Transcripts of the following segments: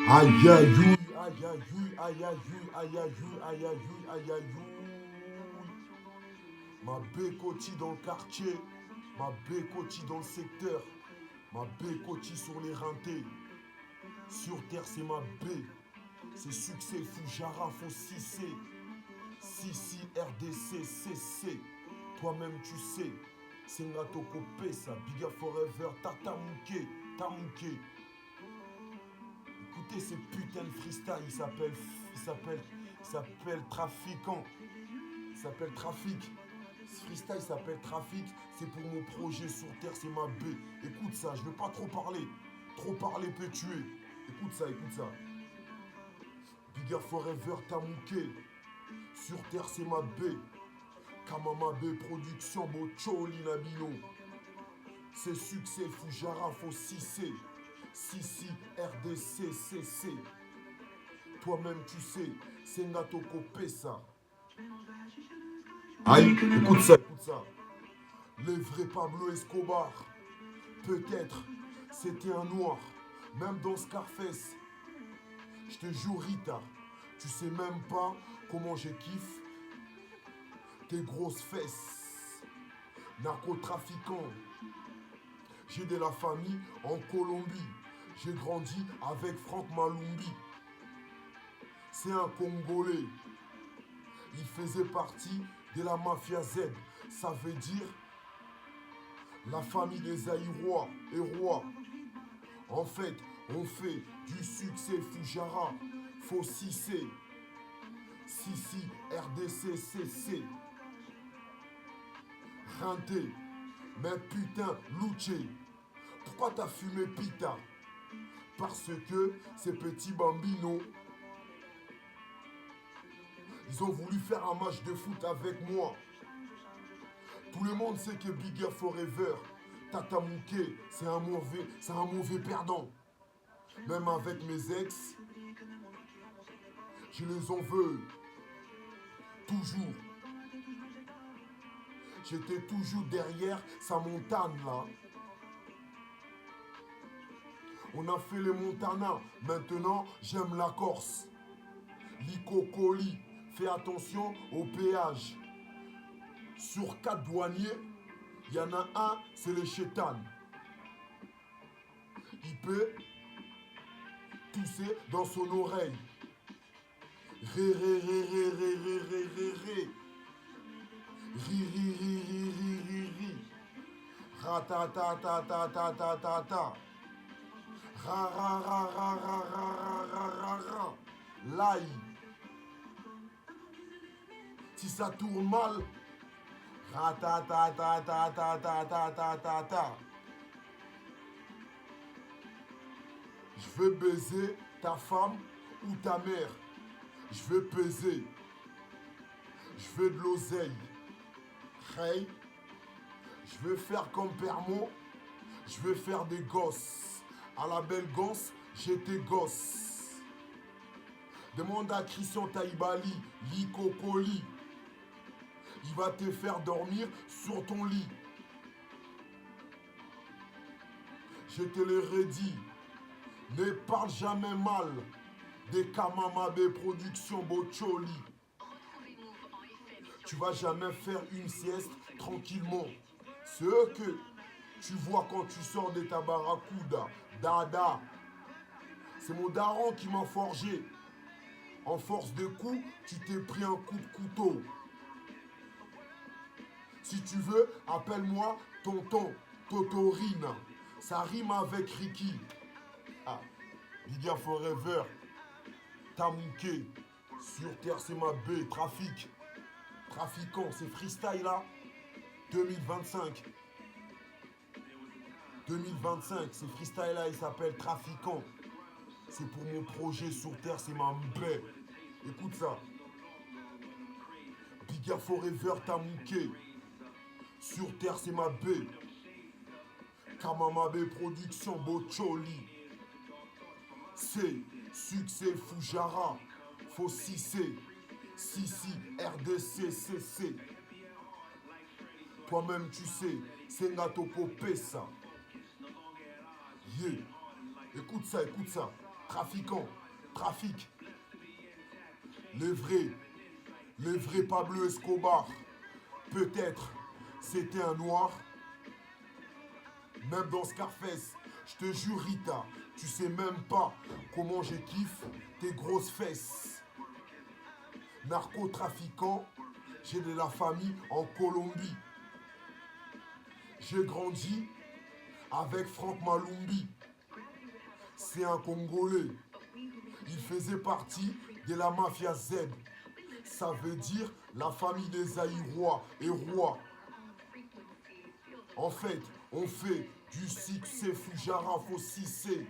Aïe aïe aïe aïe aïe aïe aïe aïe aïe aïe aïe aïe. Ma bécotie dans le quartier, ma bécotie dans le secteur, ma bécotie sur les rintés. Sur terre c'est ma B, c'est succès, Foujara, faut 6C. Sissi, RDC, CC. Toi-même tu sais, Sengato Kopesa, Biga Forever, Tatamouké, Tamouké. Écoutez ces putains de freestyle, il s'appelle Trafiquant. Il s'appelle Trafic. Ce freestyle s'appelle Trafic, c'est pour mon projet sur terre, c'est ma B. Écoute ça, je veux pas trop parler. Trop parler peut tuer. Écoute ça, écoute ça. Bigger Forever, Tamouké. Sur terre, c'est ma B. Kamama B Production, Bocholi Nabino. C'est succès, Foujara, faut 6C. Sissi, RDC, CC. Toi-même tu sais, Sengato Kopesa. Aïe, écoute ça, écoute ça. Les vrais Pablo Escobar. Peut-être, c'était un noir. Même dans Scarface. Je te jure, Rita, tu sais même pas comment je kiffe tes grosses fesses. Narcotrafiquant. J'ai de la famille en Colombie. J'ai grandi avec Franck Malumbi. C'est un Congolais. Il faisait partie de la mafia Z. Ça veut dire la famille des Aïrois et rois. En fait, on fait du succès Foujara, faut 6C. Sissi, RDC, CC. Rinté, mais putain, Louché. Pourquoi t'as fumé Pita? Parce que ces petits bambinos, ils ont voulu faire un match de foot avec moi. Tout le monde sait que Bigger Forever, Tata Mouké, c'est un mauvais perdant. Même avec mes ex, je les en veux. Toujours. J'étais toujours derrière sa montagne là. On a fait les Montana. Maintenant, j'aime la Corse. L'Icocoli. Fais attention au péage. Sur 4 douaniers, il y en a un, c'est le chétan. Il peut tousser dans son oreille. Ré, ré, ré, ré, ré, ré, ré, ré, ré. Ri, ri, ri, ri, ri, ri, ri. Ra, ta, ta, ta, ta, ta, ta, ta, ta. Ra, ra, ra, ra, ra, ra, ra, ra, ra, ra. L'ail. Si ça tourne mal, ra, ta, ta, ta, ta, ta, ta, ta, ta, ta, ta. Je veux baiser ta femme ou ta mère. Je veux peser. Je veux de l'oseille. Hey. Je veux faire comme Permont. Je veux faire des gosses. À la belle gosse, j'étais gosse. Demande à Christian Taïbali, l'Icocoli. Il va te faire dormir sur ton lit. Je te le redis. Ne parle jamais mal des Kamamabe Productions Bocholi. Tu vas jamais faire une sieste tranquillement. C'est eux que tu vois quand tu sors de ta barracuda. Dada. C'est mon daron qui m'a forgé. En force de coups, tu t'es pris un coup de couteau. Si tu veux, appelle-moi tonton Totorina. Ça rime avec Ricky. Ah, Bigger Forever. Tamouké. Sur terre, c'est ma B. Trafic. Trafiquant, c'est freestyle là. 2025. 2025, c'est freestyle là, il s'appelle Trafiquant. C'est pour mon projet sur terre, c'est ma B. Écoute ça. Bigger Forever, Tamouké. Sur terre, c'est ma B. Kamamabe Production, Bocholi. C'est succès Foujara. Faut 6C. Sissi, RDC, CC. Toi-même tu sais, Sengato Kopesa. Yeah. Écoute ça, écoute ça. trafiquant, trafic. Les vrais Pablo Escobar. Peut-être c'était un noir. Même dans Scarface, je te jure Rita, tu sais même pas comment je kiffe tes grosses fesses. Narcotrafiquant, j'ai de la famille en Colombie. J'ai grandi avec Franck Malumbi. C'est un Congolais. Il faisait partie de la mafia Z. Ça veut dire la famille des Aïrois et rois. En fait, on fait du succès Fujara Fossissé.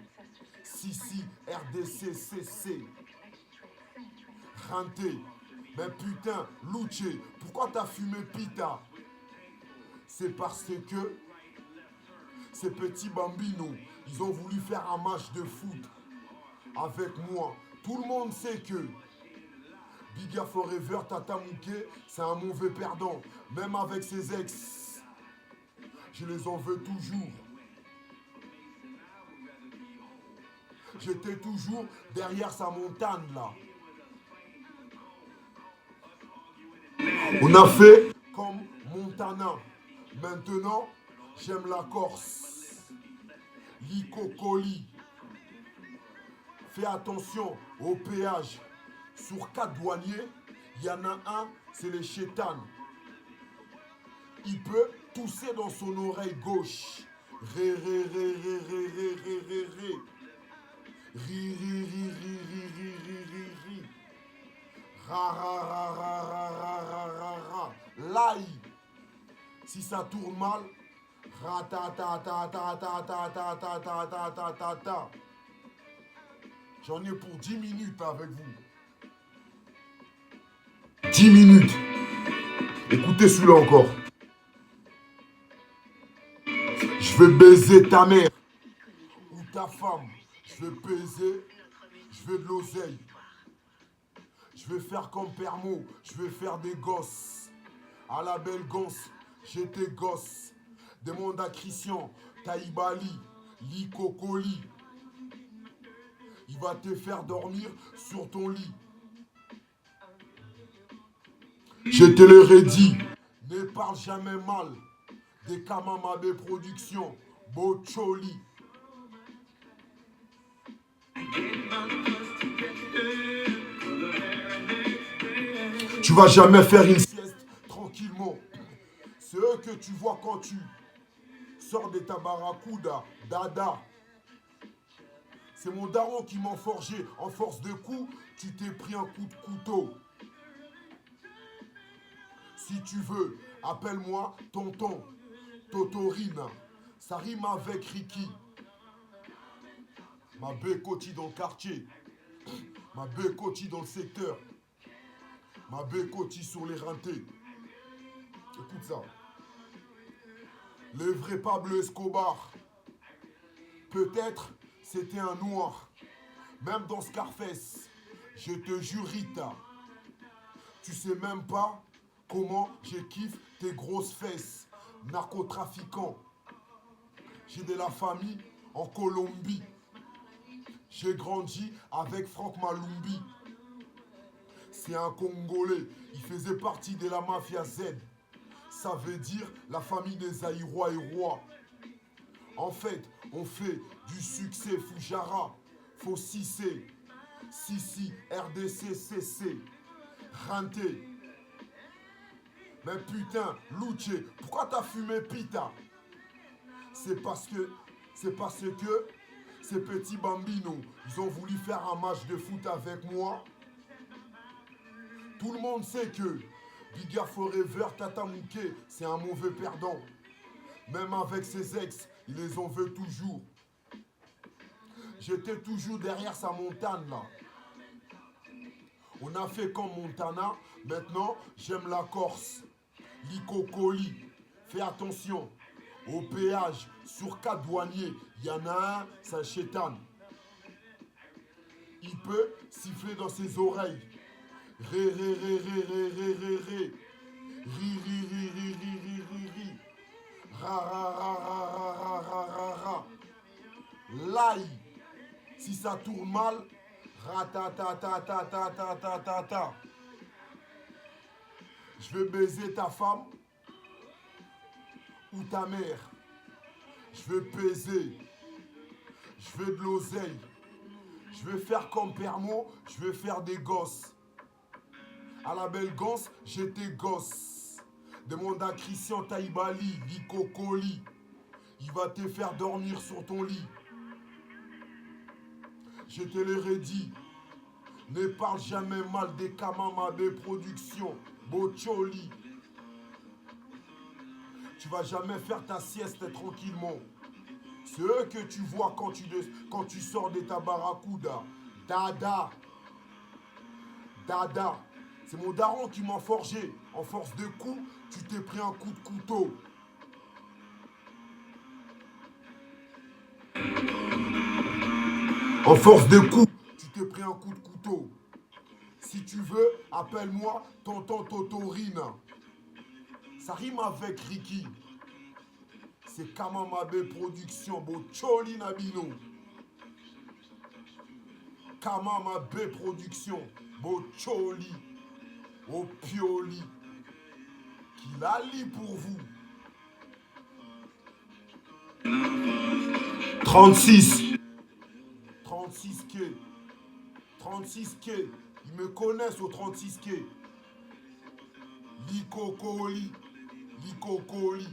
Sissi, RDC, CC. Ranté. Mais putain, Luce, pourquoi t'as fumé Pita? C'est parce que ces petits bambinos, ils ont voulu faire un match de foot avec moi. Tout le monde sait que Biga Forever, Tata Mouké, c'est un mauvais perdant. Même avec ses ex, je les en veux toujours. J'étais toujours derrière sa montagne là. On a fait comme Montana. Maintenant, j'aime la Corse. Licocoli. Fais attention au péage. Sur 4 douaniers, il y en a un, c'est les chétanes. Il peut tousser dans son oreille gauche. Ré, ré, ré, ré, ré, ré, ré, ré, ré. Ri, ri, ri, ri, ri, ri, ri, ri, ri. Ra, ra, ra, ra, ra, ra, ra, ra, ra. L'ail. Si ça tourne mal, ra, ta, ta, ta, ta, ta, ta, ta, ta, ta, ta, ta, ta, ta. J'en ai pour 10 minutes avec vous. 10 minutes. Écoutez celui-là encore. Je vais baiser ta mère ou ta femme. Je vais baiser. Je veux de l'oseille. Je vais faire comme Permo. Je vais faire des gosses. À la belle gosse, j'étais gosse. Demande à Christian, Taïbali, Licocoli. Il va te faire dormir sur ton lit. Je te le redis, ne parle jamais mal des Kamamabe Productions, Bocholi. Tu vas jamais faire une sieste tranquillement. C'est eux que tu vois quand tu sors de ta barracuda, dada. C'est mon daron qui m'a forgé. En force de coups, tu t'es pris un coup de couteau. Si tu veux, appelle-moi tonton, Totorina. Ça rime avec Ricky. Ma bécotie dans le quartier. Ma bécotie dans le secteur. Ma bécotie sur les rentés. Écoute ça. Le vrai Pablo Escobar. Peut-être c'était un noir. Même dans Scarface. Je te jure, Rita. Tu sais même pas comment je kiffe tes grosses fesses. Narcotrafiquant. J'ai de la famille en Colombie. J'ai grandi avec Franck Malumbi. C'est un Congolais. Il faisait partie de la mafia Z. Ça veut dire la famille des Aïrois et rois. En fait, on fait du succès Fujara, Fossissé, Sissi, RDC, CC, Ranté. Mais putain, Luce, pourquoi t'as fumé Pita? C'est parce que ces petits bambinos, ils ont voulu faire un match de foot avec moi. Tout le monde sait que Biga Forever, Tata Mouké, c'est un mauvais perdant. Même avec ses ex, il les en veut toujours. J'étais toujours derrière sa montagne là. On a fait comme Montana, maintenant j'aime la Corse. Licocoli, fais attention. Au péage, sur 4 douaniers, il y en a un, c'est un chétan. Il peut siffler dans ses oreilles. Ré, ré, ré, ré, ré, ré, ré, ré. Ri, ri, ri, ri, ri, ri, ri, ri. Ra, ra, ra, ra, ra, ra, ra, ra, ra. L'ail, Si ça tourne mal, ratatatatatatatata. Je veux baiser ta femme ou ta mère. Je veux baiser. Je veux de l'oseille. Je veux faire comme Permo, je veux faire des gosses. À la belle gosse, j'étais gosse. Demande à Christian Taïbali, Lico Coli. Il va te faire dormir sur ton lit. Je te l'ai redit. Ne parle jamais mal des Kamamabe Productions. Bocholi. Tu vas jamais faire ta sieste tranquillement. C'est eux que tu vois quand tu sors de ta barracuda. Dada. Dada. C'est mon daron qui m'a forgé. En force de coups, tu t'es pris un coup de couteau. En force de coups, tu t'es pris un coup de couteau. Si tu veux, appelle-moi Tonton Totorina. Ça rime avec Ricky. C'est Kamamabe Productions, Bocholi Nabino. Kamamabe Productions, Bocholi, Opioli. Qui la lit pour vous. 36. 36 quai. 36 quai. Ils me connaissent au 36 quai. Lico Coli. Lico Coli.